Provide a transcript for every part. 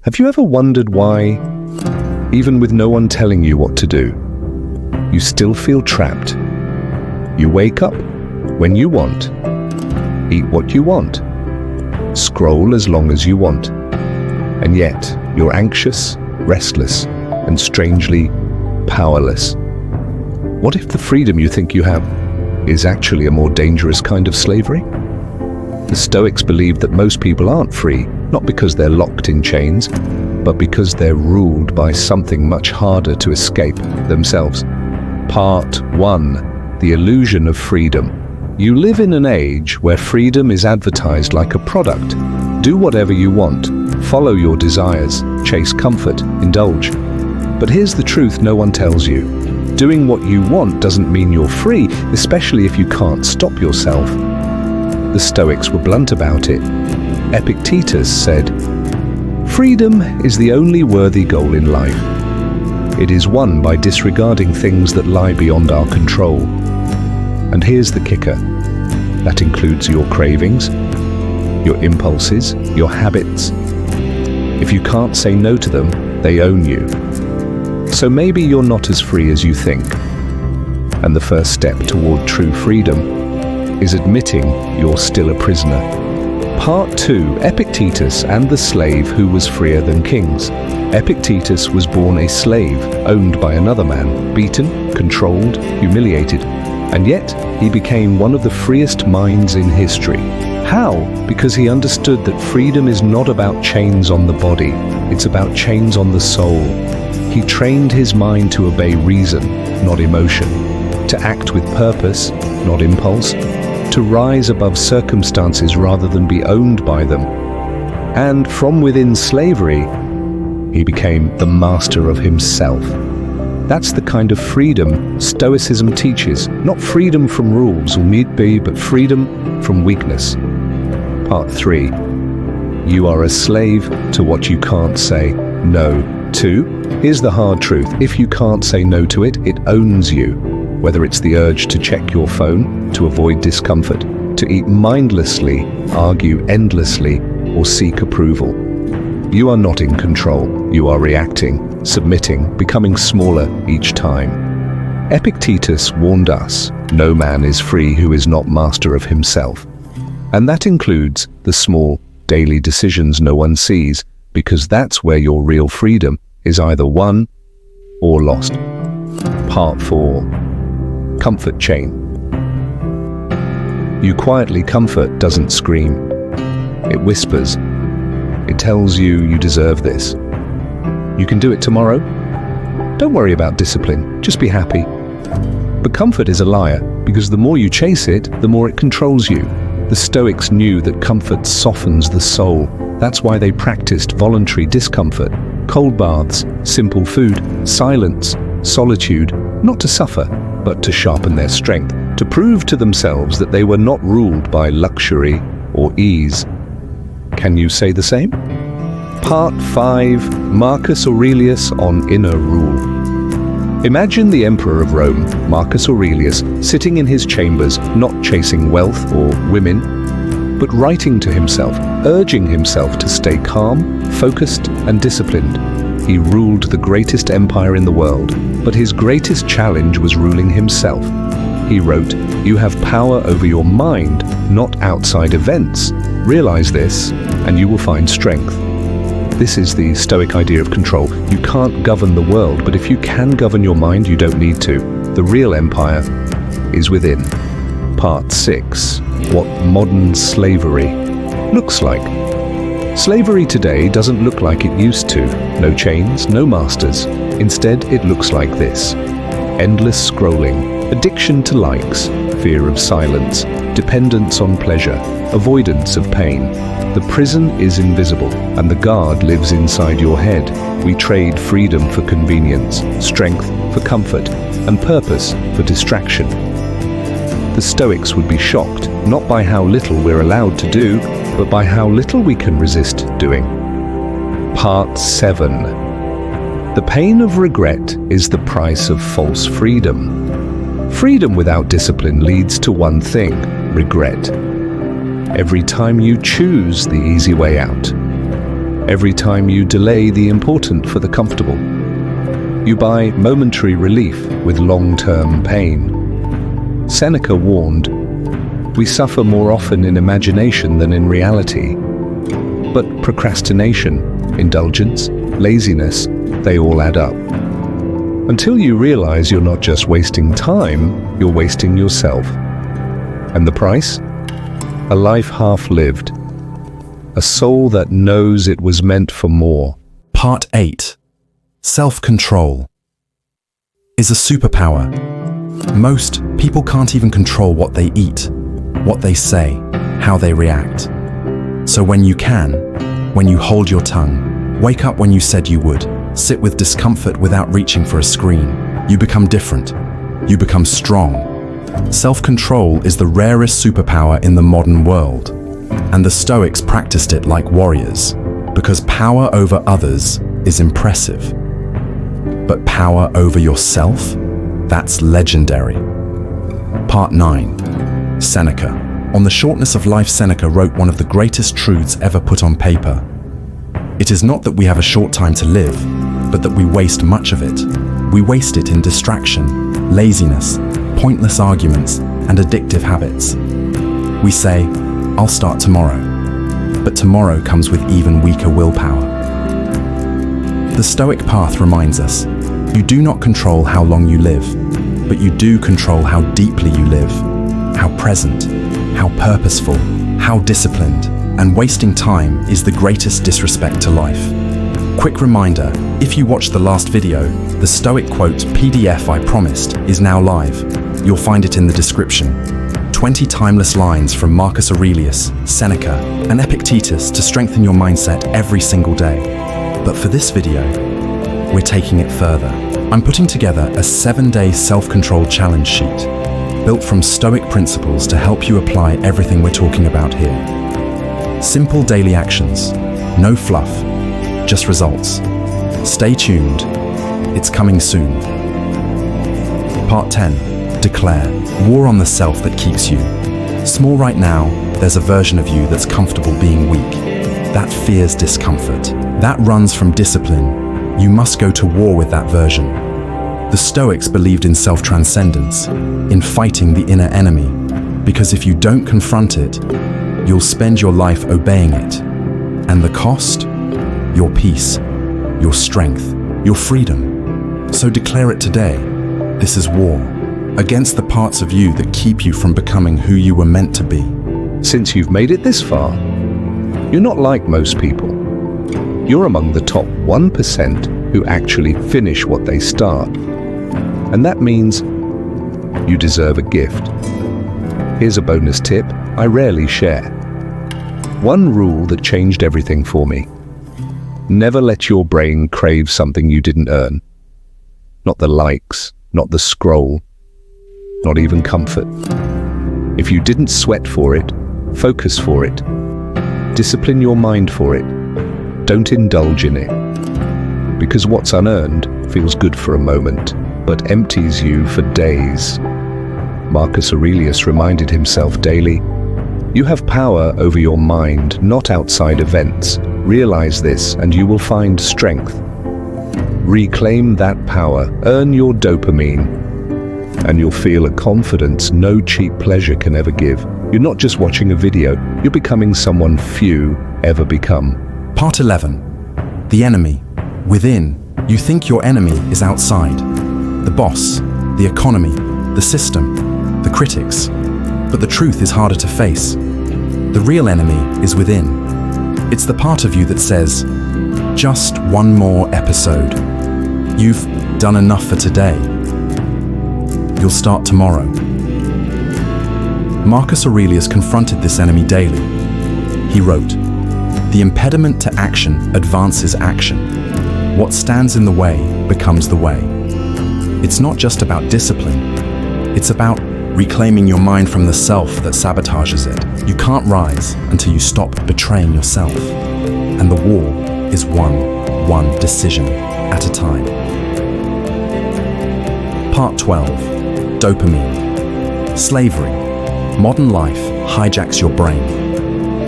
Have you ever wondered why, even with no one telling you what to do, you still feel trapped? You wake up when you want, eat what you want, scroll as long as you want, and yet you're anxious, restless, and strangely powerless. What if the freedom you think you have is actually a more dangerous kind of slavery? The Stoics believe that most people aren't free, not because they're locked in chains, but because they're ruled by something much harder to escape, themselves. Part 1. The illusion of freedom. You live in an age where freedom is advertised like a product. Do whatever you want, follow your desires, chase comfort, indulge. But here's the truth no one tells you. Doing what you want doesn't mean you're free, especially if you can't stop yourself. The Stoics were blunt about it. Epictetus said, "Freedom is the only worthy goal in life. It is won by disregarding things that lie beyond our control." And here's the kicker. That includes your cravings, your impulses, your habits. If you can't say no to them, they own you. So maybe you're not as free as you think. And the first step toward true freedom is admitting you're still a prisoner. Part 2. Epictetus and the slave who was freer than kings. Epictetus was born a slave, owned by another man, beaten, controlled, humiliated, and yet he became one of the freest minds in history. How? Because he understood that freedom is not about chains on the body, it's about chains on the soul. He trained his mind to obey reason, not emotion, to act with purpose, not impulse, to rise above circumstances rather than be owned by them. And from within slavery, he became the master of himself. That's the kind of freedom Stoicism teaches, not freedom from rules or need be, but freedom from weakness. Part 3. You are a slave to what you can't say no to. Here's the hard truth. If you can't say no to it, it owns you. Whether it's the urge to check your phone, to avoid discomfort, to eat mindlessly, argue endlessly, or seek approval. You are not in control. You are reacting, submitting, becoming smaller each time. Epictetus warned us, no man is free who is not master of himself. And that includes the small, daily decisions no one sees, because that's where your real freedom is either won or lost. Part 4. Comfort chain. You quietly comfort doesn't scream. It whispers. It tells you you deserve this. You can do it tomorrow. Don't worry about discipline, just be happy. But comfort is a liar, because the more you chase it, the more it controls you. The Stoics knew that comfort softens the soul. That's why they practiced voluntary discomfort, cold baths, simple food, silence, solitude, not to suffer, but to sharpen their strength, to prove to themselves that they were not ruled by luxury or ease. Can you say the same? Part 5. Marcus Aurelius on inner rule. Imagine the Emperor of Rome, Marcus Aurelius, sitting in his chambers, not chasing wealth or women, but writing to himself, urging himself to stay calm, focused, and disciplined. He ruled the greatest empire in the world, but his greatest challenge was ruling himself. He wrote, "You have power over your mind, not outside events. Realize this, and you will find strength." This is the Stoic idea of control. You can't govern the world, but if you can govern your mind, you don't need to. The real empire is within. Part 6. What modern slavery looks like. Slavery today doesn't look like it used to. No chains, no masters. Instead, it looks like this. Endless scrolling, addiction to likes, fear of silence, dependence on pleasure, avoidance of pain. The prison is invisible, and the guard lives inside your head. We trade freedom for convenience, strength for comfort, and purpose for distraction. The Stoics would be shocked, not by how little we're allowed to do, but by how little we can resist doing. Part 7. The pain of regret is the price of false freedom. Freedom without discipline leads to one thing: regret. Every time you choose the easy way out, Every time you delay the important for the comfortable, you buy momentary relief with long-term pain. Seneca warned, "We suffer more often in imagination than in reality." But procrastination, indulgence, laziness, they all add up. Until you realize you're not just wasting time, you're wasting yourself. And the price? A life half-lived. A soul that knows it was meant for more. Part 8. Self-control is a superpower. Most people can't even control what they eat, what they say, how they react. So when you can, when you hold your tongue, wake up when you said you would, sit with discomfort without reaching for a screen, you become different. You become strong. Self-control is the rarest superpower in the modern world, and the Stoics practiced it like warriors, because power over others is impressive. But power over yourself? That's legendary. Part 9. Seneca. On the shortness of life, Seneca wrote one of the greatest truths ever put on paper. It is not that we have a short time to live, but that we waste much of it. We waste it in distraction, laziness, pointless arguments, and addictive habits. We say, "I'll start tomorrow," but tomorrow comes with even weaker willpower. The Stoic path reminds us, you do not control how long you live, but you do control how deeply you live, how present, how purposeful, how disciplined, and wasting time is the greatest disrespect to life. Quick reminder, if you watched the last video, the Stoic quote PDF I promised is now live. You'll find it in the description. 20 timeless lines from Marcus Aurelius, Seneca, and Epictetus to strengthen your mindset every single day. But for this video, we're taking it further. I'm putting together a 7-day self-control challenge sheet, built from Stoic principles to help you apply everything we're talking about here. Simple daily actions, no fluff, just results. Stay tuned, it's coming soon. Part 10. Declare. War on the self that keeps you. Small right now, there's a version of you that's comfortable being weak. That fears discomfort. That runs from discipline. You must go to war with that version. The Stoics believed in self-transcendence, in fighting the inner enemy, because if you don't confront it, you'll spend your life obeying it. And the cost? Your peace, your strength, your freedom. So declare it today. This is war against the parts of you that keep you from becoming who you were meant to be. Since you've made it this far, you're not like most people. You're among the top 1% who actually finish what they start. And that means you deserve a gift. Here's a bonus tip I rarely share. One rule that changed everything for me. Never let your brain crave something you didn't earn. Not the likes, not the scroll, not even comfort. If you didn't sweat for it, focus for it. Discipline your mind for it. Don't indulge in it. Because what's unearned feels good for a moment, but empties you for days. Marcus Aurelius reminded himself daily, "You have power over your mind, not outside events. Realize this and you will find strength. Reclaim that power, earn your dopamine, and you'll feel a confidence no cheap pleasure can ever give. You're not just watching a video, you're becoming someone few ever become." Part 11. The enemy. Within, you think your enemy is outside. The boss, the economy, the system, the critics. But the truth is harder to face. The real enemy is within. It's the part of you that says, "Just one more episode. You've done enough for today. You'll start tomorrow." Marcus Aurelius confronted this enemy daily. He wrote, "The impediment to action advances action. What stands in the way becomes the way." It's not just about discipline. It's about reclaiming your mind from the self that sabotages it. You can't rise until you stop betraying yourself. And the war is one decision at a time. Part 12. Dopamine Slavery. Modern life hijacks your brain.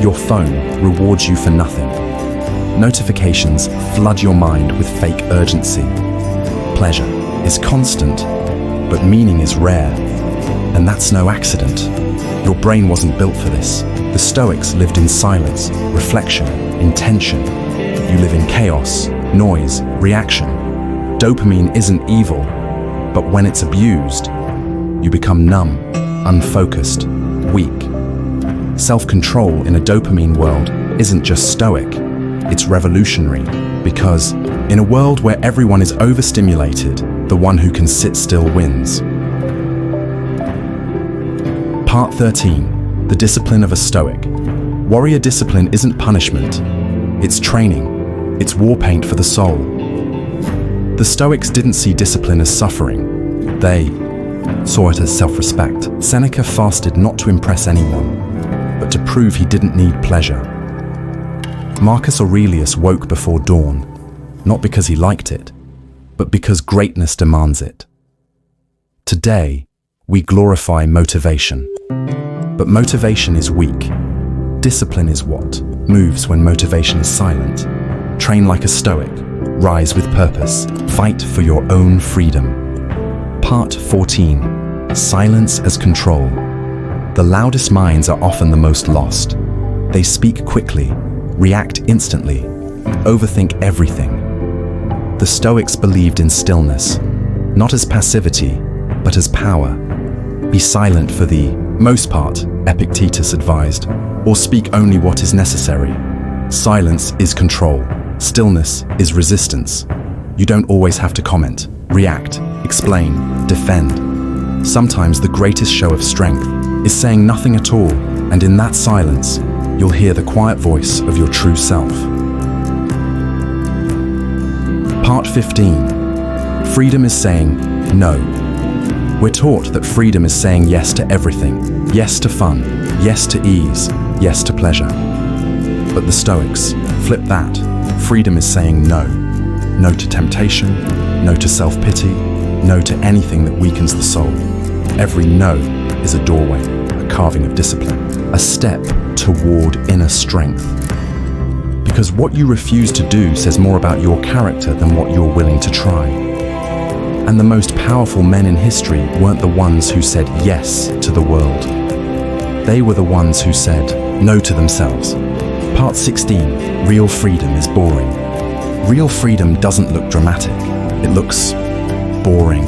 Your phone rewards you for nothing. Notifications flood your mind with fake urgency. Pleasure is constant, but meaning is rare. And that's no accident. Your brain wasn't built for this. The Stoics lived in silence, reflection, intention. You live in chaos, noise, reaction. Dopamine isn't evil, but when it's abused, you become numb, unfocused, weak. Self-control in a dopamine world isn't just stoic, it's revolutionary, because in a world where everyone is overstimulated, the one who can sit still wins. Part 13. The discipline of a Stoic. Warrior discipline isn't punishment, it's training, it's war paint for the soul. The Stoics didn't see discipline as suffering, they saw it as self-respect. Seneca fasted not to impress anyone, but to prove he didn't need pleasure. Marcus Aurelius woke before dawn, not because he liked it, but because greatness demands it. Today, we glorify motivation. But motivation is weak. Discipline is what moves when motivation is silent. Train like a Stoic. Rise with purpose. Fight for your own freedom. Part 14. Silence as control. The loudest minds are often the most lost. They speak quickly, react instantly, overthink everything. The Stoics believed in stillness, not as passivity, but as power. Be silent for the most part, Epictetus advised, or speak only what is necessary. Silence is control. Stillness is resistance. You don't always have to comment, react, explain, defend. Sometimes the greatest show of strength is saying nothing at all, and in that silence, you'll hear the quiet voice of your true self. Part 15. Freedom is saying no. We're taught that freedom is saying yes to everything, yes to fun, yes to ease, yes to pleasure. But the Stoics flip that. Freedom is saying no. No to temptation, no to self-pity, no to anything that weakens the soul. Every no is a doorway, a carving of discipline, a step toward inner strength. Because what you refuse to do says more about your character than what you're willing to try. And the most powerful men in history weren't the ones who said yes to the world. They were the ones who said no to themselves. Part 16. Real freedom is boring. Real freedom doesn't look dramatic. It looks boring.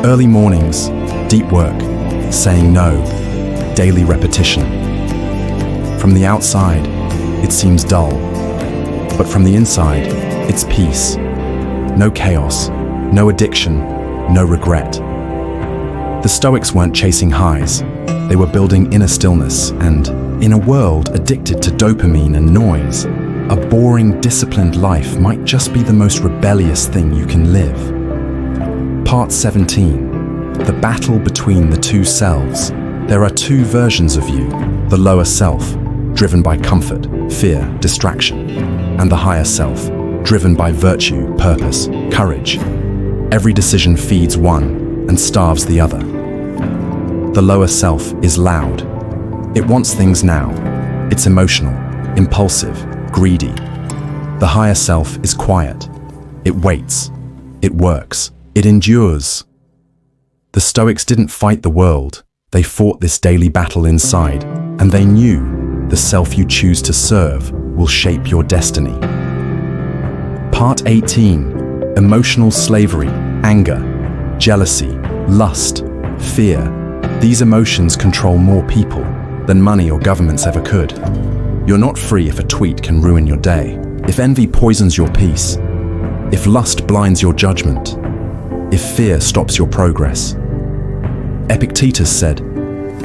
Early mornings, deep work, saying no, daily repetition. From the outside, it seems dull. But from the inside, it's peace. No chaos. No addiction, no regret. The Stoics weren't chasing highs. They were building inner stillness, and in a world addicted to dopamine and noise, a boring, disciplined life might just be the most rebellious thing you can live. Part 17. The battle between the two selves. There are two versions of you. The lower self, driven by comfort, fear, distraction, and the higher self, driven by virtue, purpose, courage. Every decision feeds one and starves the other. The lower self is loud. It wants things now. It's emotional, impulsive, greedy. The higher self is quiet. It waits. It works. It endures. The Stoics didn't fight the world. They fought this daily battle inside, and they knew the self you choose to serve will shape your destiny. Part 18. Emotional slavery, anger, jealousy, lust, fear. These emotions control more people than money or governments ever could. You're not free if a tweet can ruin your day, if envy poisons your peace, if lust blinds your judgment, if fear stops your progress. Epictetus said,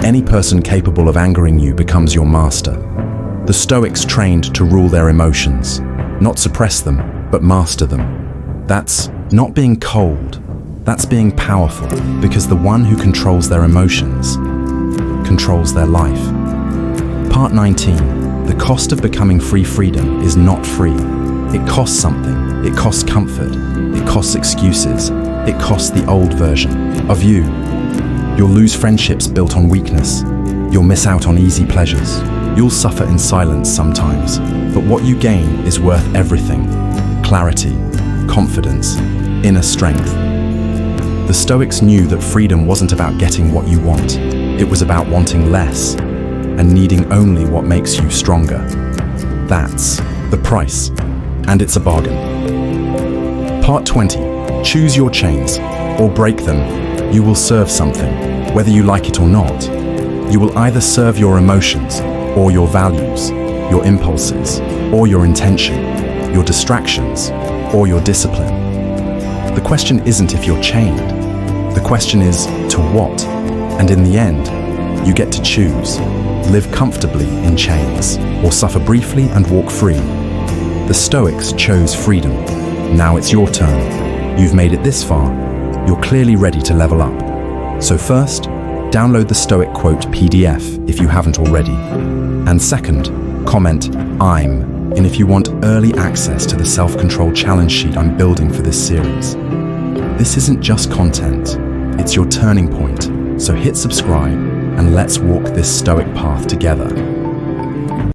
"Any person capable of angering you becomes your master." The Stoics trained to rule their emotions, not suppress them, but master them. That's not being cold, that's being powerful, because the one who controls their emotions controls their life. Part 19. The cost of becoming freedom is not free. It costs something. It costs comfort. It costs excuses. It costs the old version of you. You'll lose friendships built on weakness. You'll miss out on easy pleasures. You'll suffer in silence sometimes. but what you gain is worth everything: clarity, confidence, inner strength. The Stoics knew that freedom wasn't about getting what you want. It was about wanting less and needing only what makes you stronger. That's the price, and it's a bargain. Part 20. Choose your chains, or break them. You will serve something, whether you like it or not. You will either serve your emotions, or your values, your impulses, or your intention, your distractions, or your discipline. The question isn't if you're chained. The question is, to what? And in the end, you get to choose. Live comfortably in chains, or suffer briefly and walk free. The Stoics chose freedom. Now it's your turn. You've made it this far. You're clearly ready to level up. So first, download the Stoic Quote PDF if you haven't already. And second, comment "I'm" and if you want early access to the self-control challenge sheet I'm building for this series. This isn't just content, it's your turning point, so hit subscribe and let's walk this Stoic path together.